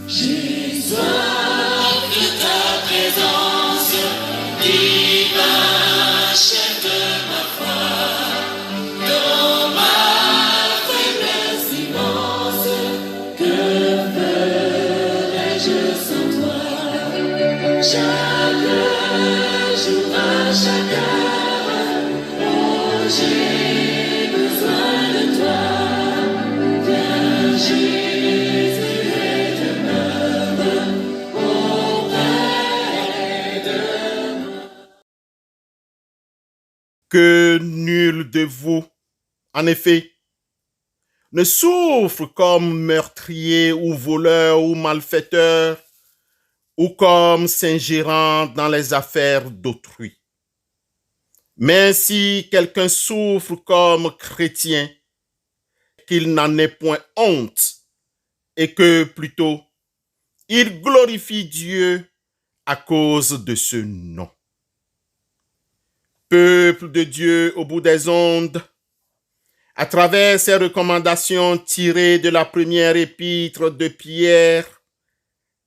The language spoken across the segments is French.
J'ai soif de ta présence, divin chef de ma foi. Dans ma faiblesse immense, que ferais-je sans toi? Chaque jour, à chaque heure, oh, j'ai besoin de toi. Viens, Jésus, et demeure auprès de moi. Que nul de vous, en effet, ne souffre comme meurtrier ou voleur ou malfaiteur ou comme s'ingérant dans les affaires d'autrui. Mais si quelqu'un souffre comme chrétien, qu'il n'en ait point honte et que plutôt il glorifie Dieu à cause de ce nom. Peuple de Dieu au bout des ondes, à travers ces recommandations tirées de la première épître de Pierre,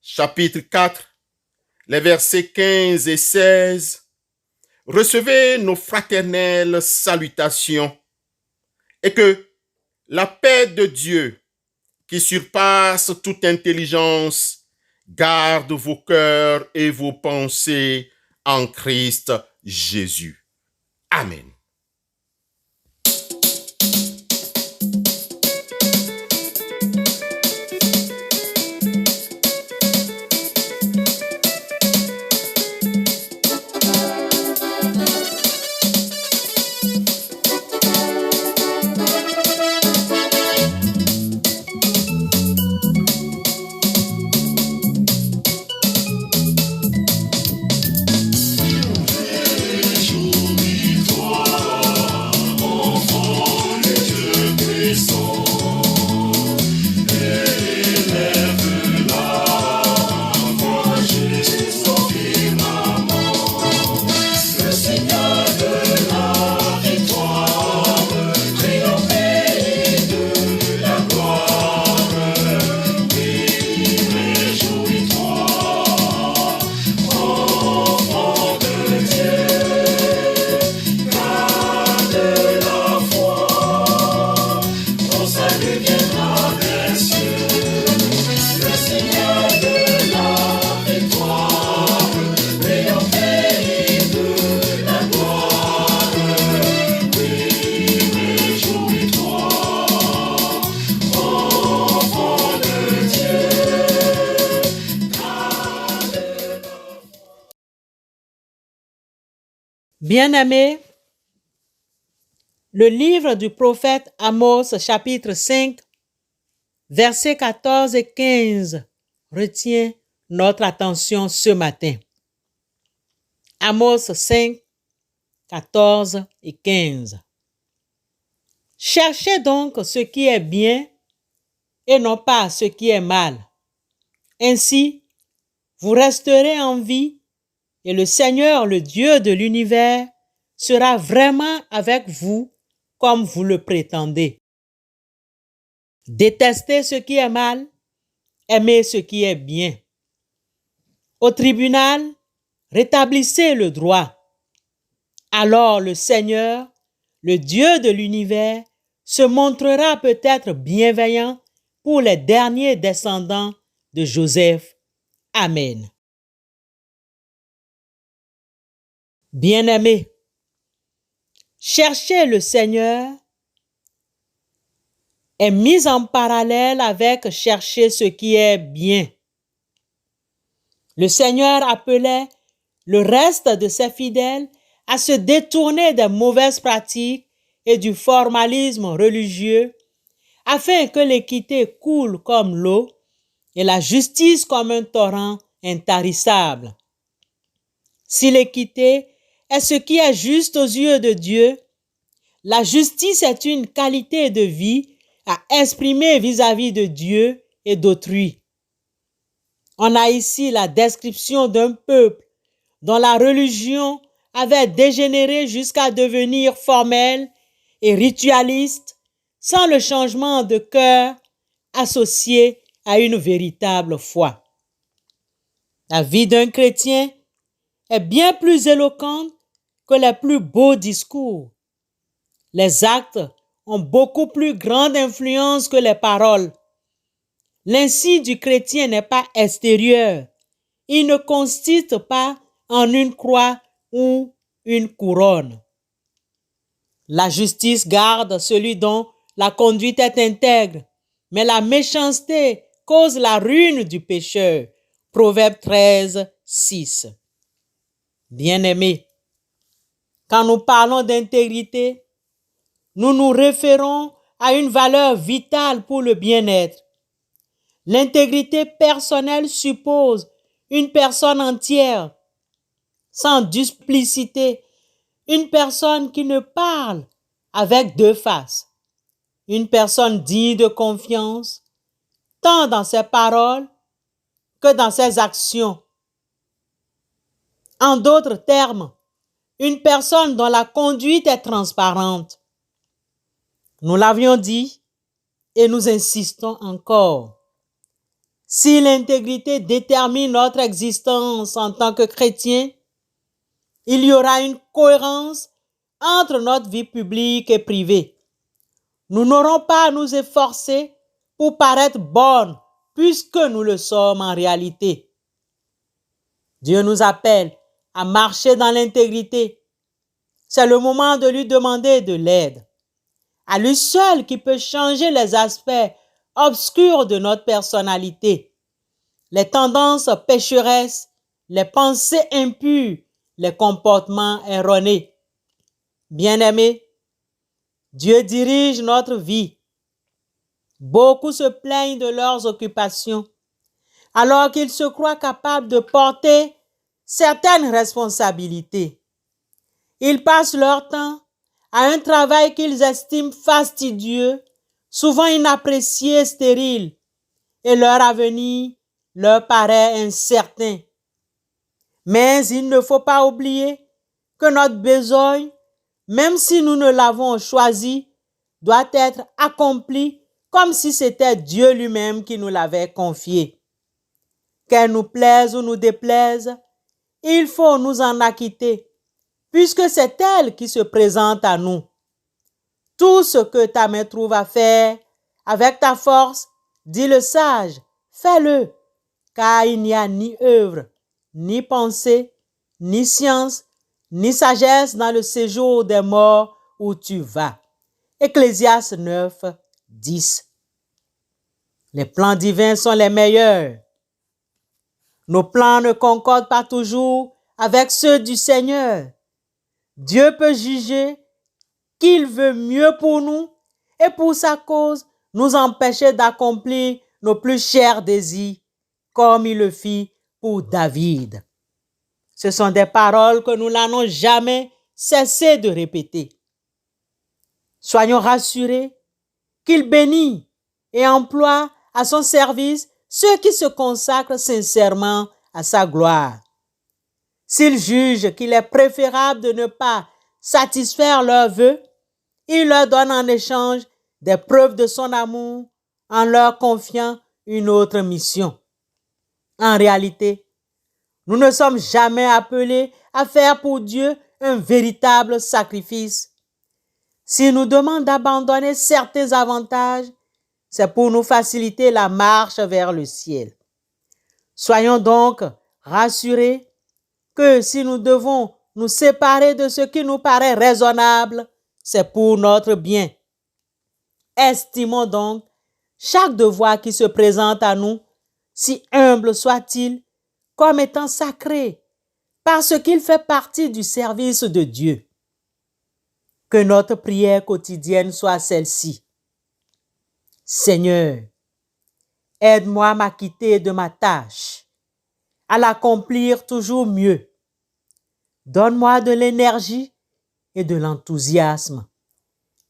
chapitre 4, les versets 15 et 16, recevez nos fraternelles salutations et que la paix de Dieu, qui surpasse toute intelligence, garde vos cœurs et vos pensées en Christ Jésus. Amen. Bien-aimés, le livre du prophète Amos, chapitre 5, versets 14 et 15, retient notre attention ce matin. Amos 5, 14 et 15. Cherchez donc ce qui est bien et non pas ce qui est mal. Ainsi, vous resterez en vie et le Seigneur, le Dieu de l'univers, sera vraiment avec vous comme vous le prétendez. Détestez ce qui est mal, aimez ce qui est bien. Au tribunal, rétablissez le droit. Alors le Seigneur, le Dieu de l'univers, se montrera peut-être bienveillant pour les derniers descendants de Joseph. Amen. Bien-aimés, chercher le Seigneur est mis en parallèle avec chercher ce qui est bien. Le Seigneur appelait le reste de ses fidèles à se détourner des mauvaises pratiques et du formalisme religieux afin que l'équité coule comme l'eau et la justice comme un torrent intarissable. Si l'équité est ce qui est juste aux yeux de Dieu, la justice est une qualité de vie à exprimer vis-à-vis de Dieu et d'autrui. On a ici la description d'un peuple dont la religion avait dégénéré jusqu'à devenir formelle et ritualiste sans le changement de cœur associé à une véritable foi. La vie d'un chrétien est bien plus éloquente que les plus beaux discours. Les actes ont beaucoup plus grande influence que les paroles. L'insigne du chrétien n'est pas extérieur. Il ne consiste pas en une croix ou une couronne. La justice garde celui dont la conduite est intègre, mais la méchanceté cause la ruine du pécheur. Proverbe 13, 6. Bien-aimés, quand nous parlons d'intégrité, nous nous référons à une valeur vitale pour le bien-être. L'intégrité personnelle suppose une personne entière, sans duplicité, une personne qui ne parle avec deux faces, une personne digne de confiance, tant dans ses paroles que dans ses actions. En d'autres termes, une personne dont la conduite est transparente. Nous l'avions dit et nous insistons encore. Si l'intégrité détermine notre existence en tant que chrétien, il y aura une cohérence entre notre vie publique et privée. Nous n'aurons pas à nous efforcer pour paraître bonnes puisque nous le sommes en réalité. Dieu nous appelle à marcher dans l'intégrité. C'est le moment de lui demander de l'aide. À lui seul qui peut changer les aspects obscurs de notre personnalité, les tendances pécheresses, les pensées impures, les comportements erronés. Bien-aimés, Dieu dirige notre vie. Beaucoup se plaignent de leurs occupations, alors qu'ils se croient capables de porter certaines responsabilités. Ils passent leur temps à un travail qu'ils estiment fastidieux, souvent inapprécié et stérile, et leur avenir leur paraît incertain. Mais il ne faut pas oublier que notre besogne, même si nous ne l'avons choisi, doit être accomplie comme si c'était Dieu lui-même qui nous l'avait confié. Qu'elle nous plaise ou nous déplaise, il faut nous en acquitter, puisque c'est elle qui se présente à nous. Tout ce que ta main trouve à faire, avec ta force, dit le sage, fais-le, car il n'y a ni œuvre, ni pensée, ni science, ni sagesse dans le séjour des morts où tu vas. Ecclésiaste 9, 10. Les plans divins sont les meilleurs. Nos plans ne concordent pas toujours avec ceux du Seigneur. Dieu peut juger qu'il veut mieux pour nous et pour sa cause nous empêcher d'accomplir nos plus chers désirs, comme il le fit pour David. Ce sont des paroles que nous n'allons jamais cesser de répéter. Soyons rassurés qu'il bénit et emploie à son service ceux qui se consacrent sincèrement à sa gloire. S'il juge qu'il est préférable de ne pas satisfaire leurs vœux, il leur donne en échange des preuves de son amour en leur confiant une autre mission. En réalité, nous ne sommes jamais appelés à faire pour Dieu un véritable sacrifice. S'il nous demande d'abandonner certains avantages, c'est pour nous faciliter la marche vers le ciel. Soyons donc rassurés que si nous devons nous séparer de ce qui nous paraît raisonnable, c'est pour notre bien. Estimons donc chaque devoir qui se présente à nous, si humble soit-il, comme étant sacré, parce qu'il fait partie du service de Dieu. Que notre prière quotidienne soit celle-ci. Seigneur, aide-moi à m'acquitter de ma tâche, à l'accomplir toujours mieux. Donne-moi de l'énergie et de l'enthousiasme.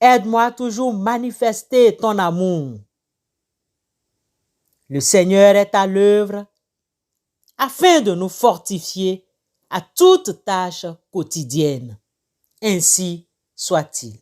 Aide-moi toujours à manifester ton amour. Le Seigneur est à l'œuvre afin de nous fortifier à toute tâche quotidienne. Ainsi soit-il.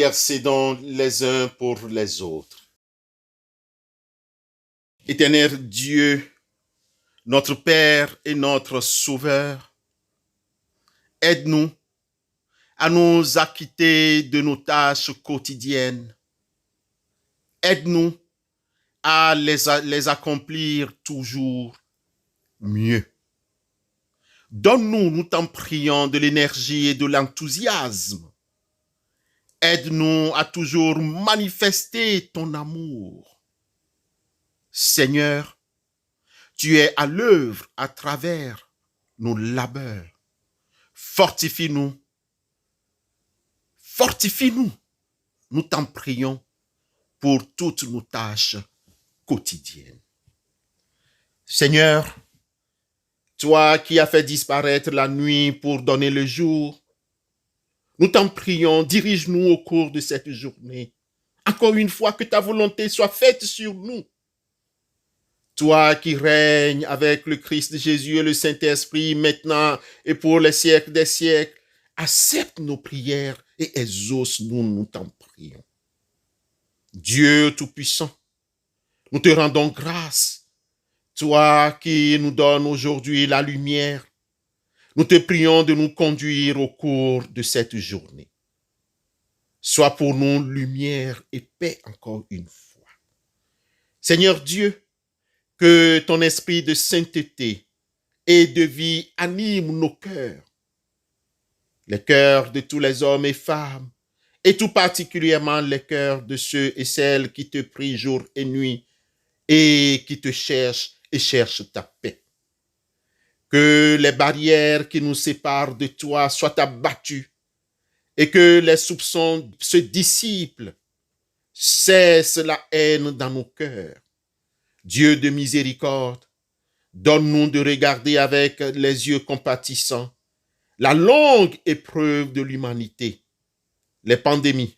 intercédons les uns pour les autres. Éternel Dieu, notre Père et notre Sauveur, aide-nous à nous acquitter de nos tâches quotidiennes. Aide-nous à les accomplir toujours mieux. Donne-nous, nous t'en prions, de l'énergie et de l'enthousiasme. Aide-nous à toujours manifester ton amour. Seigneur, tu es à l'œuvre à travers nos labeurs. Fortifie-nous. Fortifie-nous. Nous t'en prions pour toutes nos tâches quotidiennes. Seigneur, toi qui as fait disparaître la nuit pour donner le jour, nous t'en prions, dirige-nous au cours de cette journée. Encore une fois, que ta volonté soit faite sur nous. Toi qui règnes avec le Christ Jésus et le Saint-Esprit maintenant et pour les siècles des siècles, accepte nos prières et exauce-nous, nous t'en prions. Dieu Tout-Puissant, nous te rendons grâce. Toi qui nous donnes aujourd'hui la lumière, nous te prions de nous conduire au cours de cette journée. Sois pour nous lumière et paix encore une fois. Seigneur Dieu, que ton esprit de sainteté et de vie anime nos cœurs, les cœurs de tous les hommes et femmes, et tout particulièrement les cœurs de ceux et celles qui te prient jour et nuit et qui te cherchent et cherchent ta paix. Que les barrières qui nous séparent de toi soient abattues et que les soupçons se dissipent. Cesse la haine dans nos cœurs. Dieu de miséricorde, donne-nous de regarder avec les yeux compatissants la longue épreuve de l'humanité, les pandémies,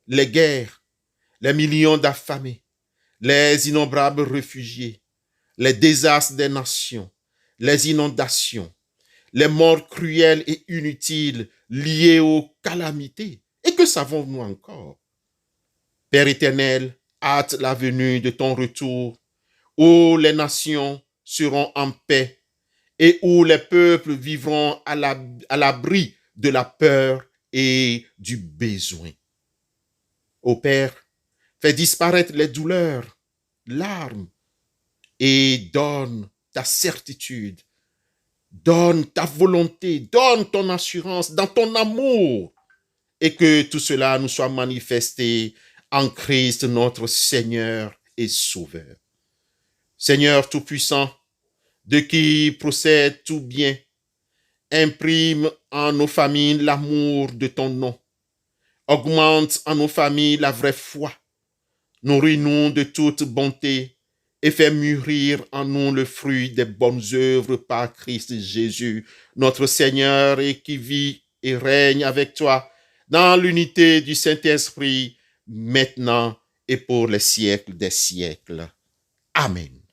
les guerres, les millions d'affamés, les innombrables réfugiés, les désastres des nations, les inondations, les morts cruelles et inutiles liées aux calamités. Et que savons-nous encore? Père éternel, hâte la venue de ton retour, où les nations seront en paix et où les peuples vivront à l'abri de la peur et du besoin. Ô Père, fais disparaître les douleurs, larmes, et donne ta certitude, donne ta volonté, donne ton assurance dans ton amour, et que tout cela nous soit manifesté en Christ notre Seigneur et Sauveur. Seigneur Tout-Puissant, de qui procède tout bien, imprime en nos familles l'amour de ton nom, augmente en nos familles la vraie foi, nourris-nous de toute bonté et fais mûrir en nous le fruit des bonnes œuvres par Christ Jésus, notre Seigneur, et qui vit et règne avec toi dans l'unité du Saint-Esprit, maintenant et pour les siècles des siècles. Amen.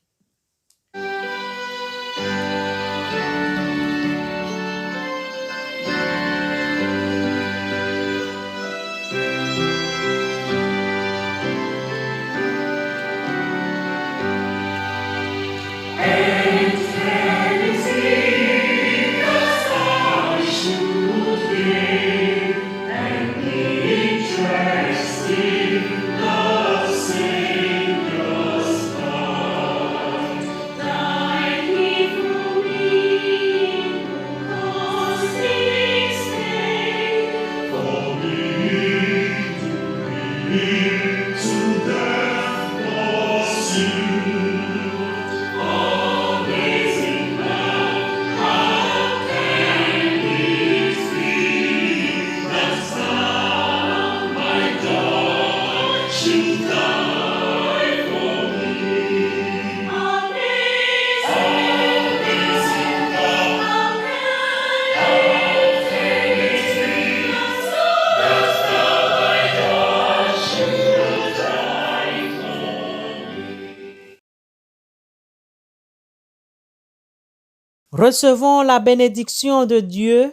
Recevons la bénédiction de Dieu.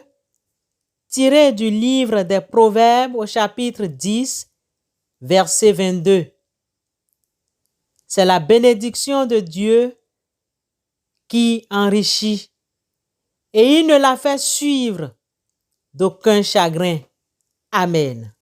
tiré du livre des Proverbes au chapitre 10, verset 22. C'est la bénédiction de Dieu qui enrichit et il ne la fait suivre d'aucun chagrin. Amen.